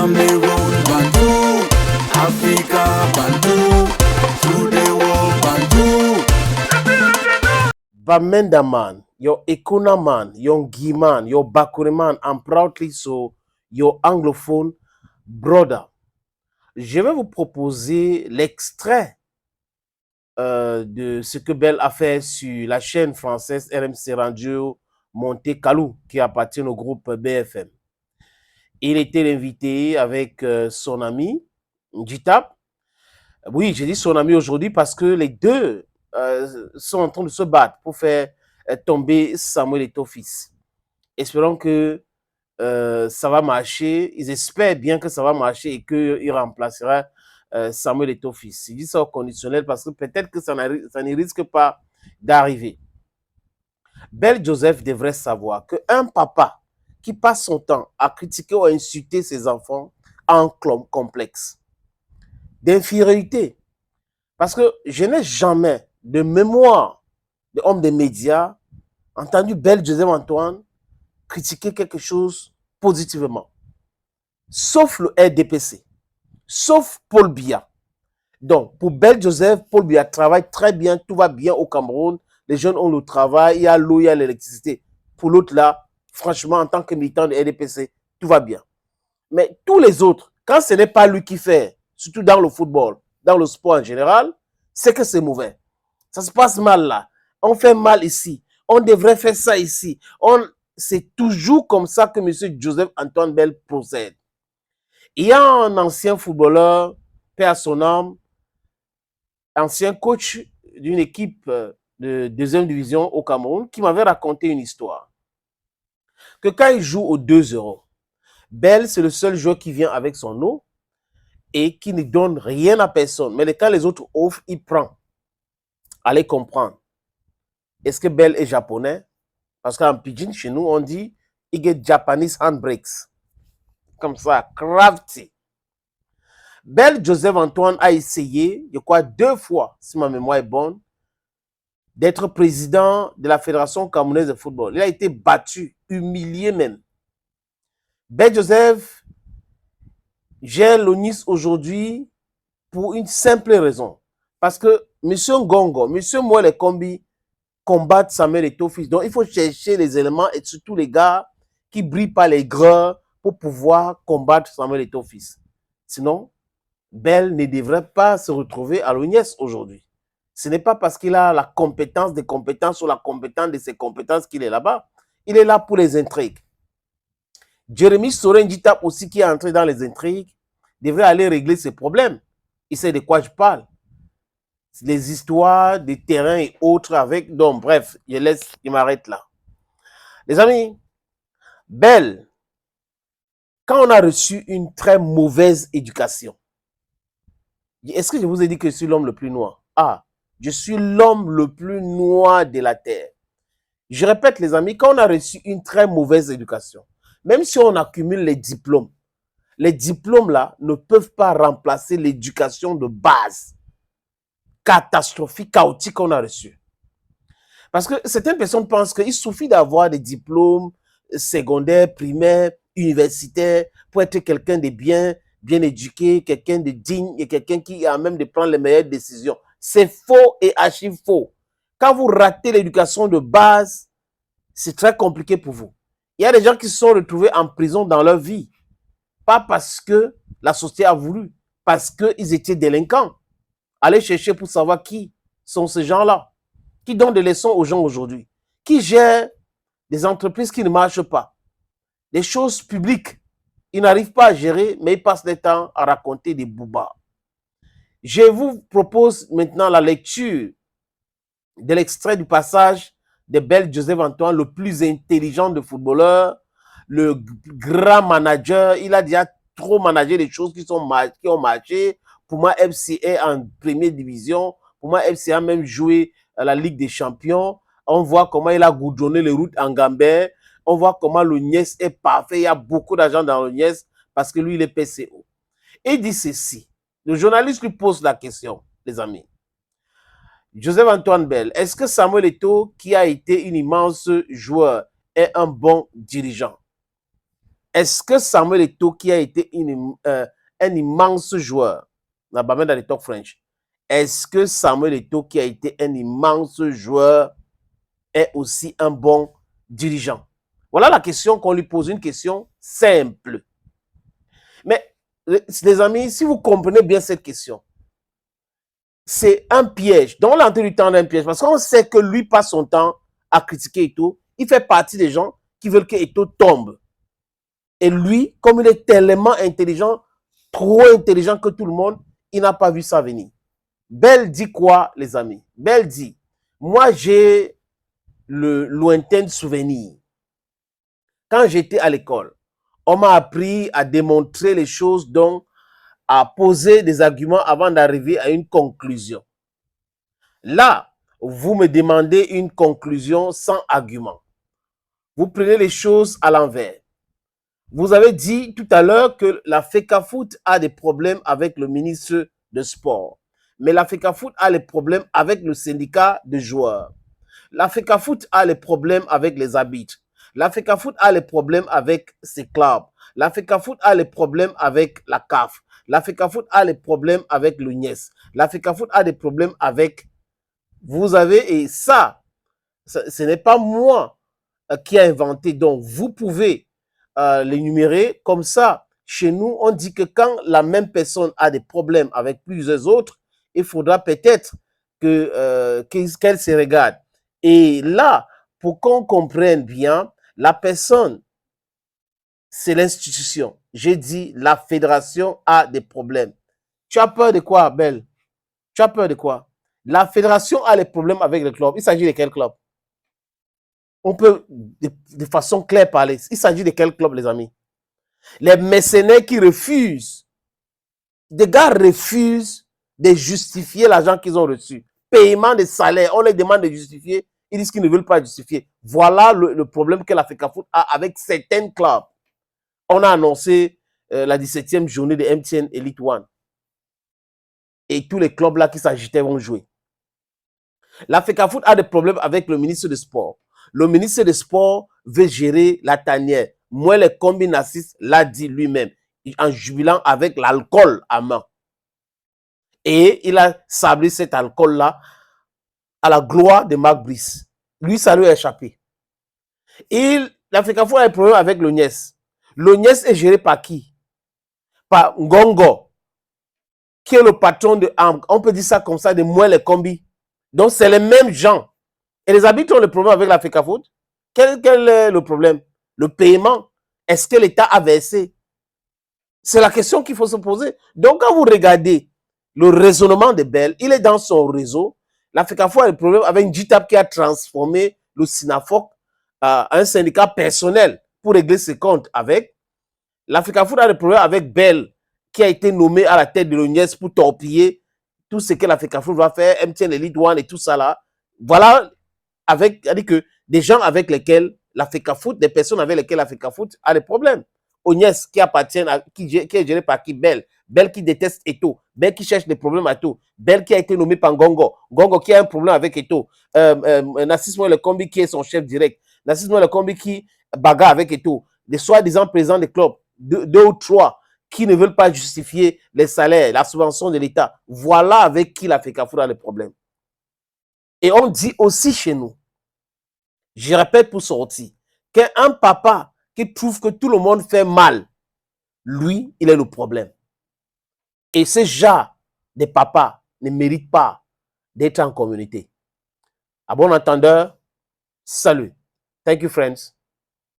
Cameroon, Bantu, Africa, Bantu, through the world, Bantu. Bamenda man, your Ekuna man, your Ngi man, your Bakure man, and proudly so, your anglophone brother. Je vais vous proposer l'extrait de ce que Bell a fait sur la chaîne française RMC Radio Monte Carlo, qui appartient au groupe BFM. Il était invité avec son ami, Njitap. Oui, j'ai dit son ami aujourd'hui parce que les deux sont en train de se battre pour faire tomber Samuel Eto'o-Fils. Espérons que ça va marcher. Ils espèrent bien que ça va marcher et qu'il remplacera Samuel Eto'o-Fils. Il dit ça au conditionnel parce que peut-être que ça ne risque pas d'arriver. Bell Joseph devrait savoir qu'un papa qui passe son temps à critiquer ou à insulter ses enfants a un complexe d'infériorité. Parce que je n'ai jamais de mémoire d'homme des médias entendu Bell Joseph Antoine critiquer quelque chose positivement. Sauf le RDPC, sauf Paul Biya. Donc, pour Bell Joseph, Paul Biya travaille très bien, tout va bien au Cameroun. Les jeunes ont le travail, il y a l'eau, il y a l'électricité. Pour l'autre là, franchement, en tant que militant de RDPC, tout va bien. Mais tous les autres, quand ce n'est pas lui qui fait, surtout dans le football, dans le sport en général, c'est que c'est mauvais. Ça se passe mal là. On fait mal ici. On devrait faire ça ici. C'est toujours comme ça que M. Joseph Antoine Bell procède. Il y a un ancien footballeur, paix à son âme, ancien coach d'une équipe de deuxième division au Cameroun, qui m'avait raconté une histoire. Que quand il joue au 2-0, Bell, c'est le seul joueur qui vient avec son eau et qui ne donne rien à personne. Mais quand les autres offrent, il prend. Allez comprendre. Est-ce que Bell est japonais? Parce qu'en pidgin, chez nous, on dit « Il get Japanese handbrakes ». Comme ça, crafty. Bell Joseph Antoine a essayé, je crois 2 fois, si ma mémoire est bonne, d'être président de la Fédération camerounaise de football. Il a été battu, humilié même. Bell Joseph gère le Nice aujourd'hui pour une simple raison. Parce que M. Ngongo, M. Moelle Kombi combattent Samuel Eto'o-Fils. Donc, il faut chercher les éléments et surtout les gars qui ne brillent pas les gras pour pouvoir combattre Samuel Eto'o-Fils. Sinon, Bell ne devrait pas se retrouver à l'ONIES aujourd'hui. Ce n'est pas parce qu'il a la compétence des compétences ou la compétence de ses compétences qu'il est là-bas. Il est là pour les intrigues. Jérémy Soren-Dita aussi, qui est entré dans les intrigues, devrait aller régler ses problèmes. Il sait de quoi je parle. Les histoires des terrains et autres avec... Donc, bref, je m'arrête là. Les amis, Bell, quand on a reçu une très mauvaise éducation, est-ce que je vous ai dit que je suis l'homme le plus noir? Ah, je suis l'homme le plus noir de la terre. Je répète, les amis, quand on a reçu une très mauvaise éducation, même si on accumule les diplômes là ne peuvent pas remplacer l'éducation de base catastrophique, chaotique qu'on a reçu. Parce que certaines personnes pensent qu'il suffit d'avoir des diplômes secondaires, primaires, universitaires pour être quelqu'un de bien éduqué, quelqu'un de digne et quelqu'un qui a même de prendre les meilleures décisions. C'est faux et archi faux. Quand vous ratez l'éducation de base, c'est très compliqué pour vous. Il y a des gens qui se sont retrouvés en prison dans leur vie. Pas parce que la société a voulu, parce qu'ils étaient délinquants. Allez chercher pour savoir qui sont ces gens-là, qui donnent des leçons aux gens aujourd'hui, qui gèrent des entreprises qui ne marchent pas, des choses publiques. Ils n'arrivent pas à gérer, mais ils passent le temps à raconter des boubas. Je vous propose maintenant la lecture de l'extrait du passage de Bell Joseph Antoine, le plus intelligent de footballeurs, le grand manager. Il a déjà trop managé les choses qui ont marché. Pour moi, FC est en première division. Pour moi, FC a même joué à la Ligue des Champions. On voit comment il a goudronné les routes en Gambert. On voit comment le Niès est parfait. Il y a beaucoup d'argent dans le Niès parce que lui, il est PCO. Il dit ceci. Le journaliste lui pose la question, les amis. Joseph Antoine Bell, est-ce que Samuel Eto'o, qui a été un immense joueur, est un bon dirigeant? Est-ce que Samuel Eto'o, qui a été un immense joueur, dans le talk French, est-ce que Samuel Eto'o, qui a été un immense joueur, est aussi un bon dirigeant? Voilà la question qu'on lui pose, une question simple. Mais, les amis, si vous comprenez bien cette question, c'est un piège. Donc, on l'a entendu temps d'un piège parce qu'on sait que lui passe son temps à critiquer Eto'o. Il fait partie des gens qui veulent que Eto'o tombe. Et lui, comme il est tellement intelligent, trop intelligent que tout le monde, il n'a pas vu ça venir. Bell dit quoi, les amis? Bell dit, moi j'ai le lointain souvenir. Quand j'étais à l'école, on m'a appris à démontrer les choses, donc à poser des arguments avant d'arriver à une conclusion. Là, vous me demandez une conclusion sans argument. Vous prenez les choses à l'envers. Vous avez dit tout à l'heure que la FECAFOOT a des problèmes avec le ministre de Sport. Mais la FECAFOOT a des problèmes avec le syndicat de joueurs. La FECAFOOT a des problèmes avec les arbitres. La FECAFOOT a des problèmes avec ses clubs. La FECAFOOT a des problèmes avec la CAF. La FECAFOOT a des problèmes avec l'UNES. La FECAFOOT a des problèmes avec... Vous avez... Et ça ce n'est pas moi qui a inventé. Donc, vous pouvez l'énumérer comme ça. Chez nous, on dit que quand la même personne a des problèmes avec plusieurs autres, il faudra peut-être qu'elle se regarde. Et là, pour qu'on comprenne bien, la personne, c'est l'institution. J'ai dit, la fédération a des problèmes. Tu as peur de quoi, Belle? Tu as peur de quoi? La fédération a des problèmes avec le club. Il s'agit de quel club? On peut de façon claire parler. Il s'agit de quel club, les amis? Les mercenaires qui refusent. Des gars refusent de justifier l'argent qu'ils ont reçu. Paiement des salaires, on les demande de justifier. Ils disent qu'ils ne veulent pas justifier. Voilà le problème que la FECAFOOT a avec certains clubs. On a annoncé la 17e journée de MTN Elite One. Et tous les clubs là qui s'agitaient vont jouer. La FECAFOOT a des problèmes avec le ministre des Sports. Le ministre des Sports veut gérer la tanière. Moi, le combinassiste l'a dit lui-même, en jubilant avec l'alcool à main. Et il a sablé cet alcool-là à la gloire de Marc Brice. Lui, ça lui a échappé. La FECAFOOT a des problèmes avec l'ONIES. L'ONIES est géré par qui? Par Ngongo, qui est le patron de AMG. On peut dire ça comme ça, de Moi, les combis. Donc, c'est les mêmes gens. Et les habitants ont le problème avec la FECAFOOT. Quel est le problème? Le paiement. Est-ce que l'État a versé? C'est la question qu'il faut se poser. Donc, quand vous regardez le raisonnement de Bell, il est dans son réseau. La FECAFOOT a le problème avec JTAP qui a transformé le SINAFOC en un syndicat personnel pour régler ses comptes avec. La FECAFOOT a le problème avec Bell qui a été nommé à la tête de l'ONIES pour torpiller tout ce que la FECAFOOT va faire, MTN Elite One et tout ça là. Voilà. C'est-à-dire que des gens avec lesquels la FECAFOOT, des personnes avec lesquelles la FECAFOOT a des problèmes. ONIES qui appartient à, qui est géré par qui? Bell. Bell qui déteste Eto'o. Bell qui cherche des problèmes à Eto'o. Bell qui a été nommé par Ngongo. Ngongo qui a un problème avec Eto'o. Narcisse Moi Le Combi qui est son chef direct. Narcisse Moi Le Combi qui bagarre avec Eto'o. Des soi-disant présidents des clubs, deux ou trois, qui ne veulent pas justifier les salaires, la subvention de l'État. Voilà avec qui la FECAFOOT a des problèmes. Et on dit aussi chez nous, je répète pour sortir, qu'un papa qui trouve que tout le monde fait mal, lui, il est le problème. Et ce genre de papa ne mérite pas d'être en communauté. À bon entendeur, salut. Thank you, friends.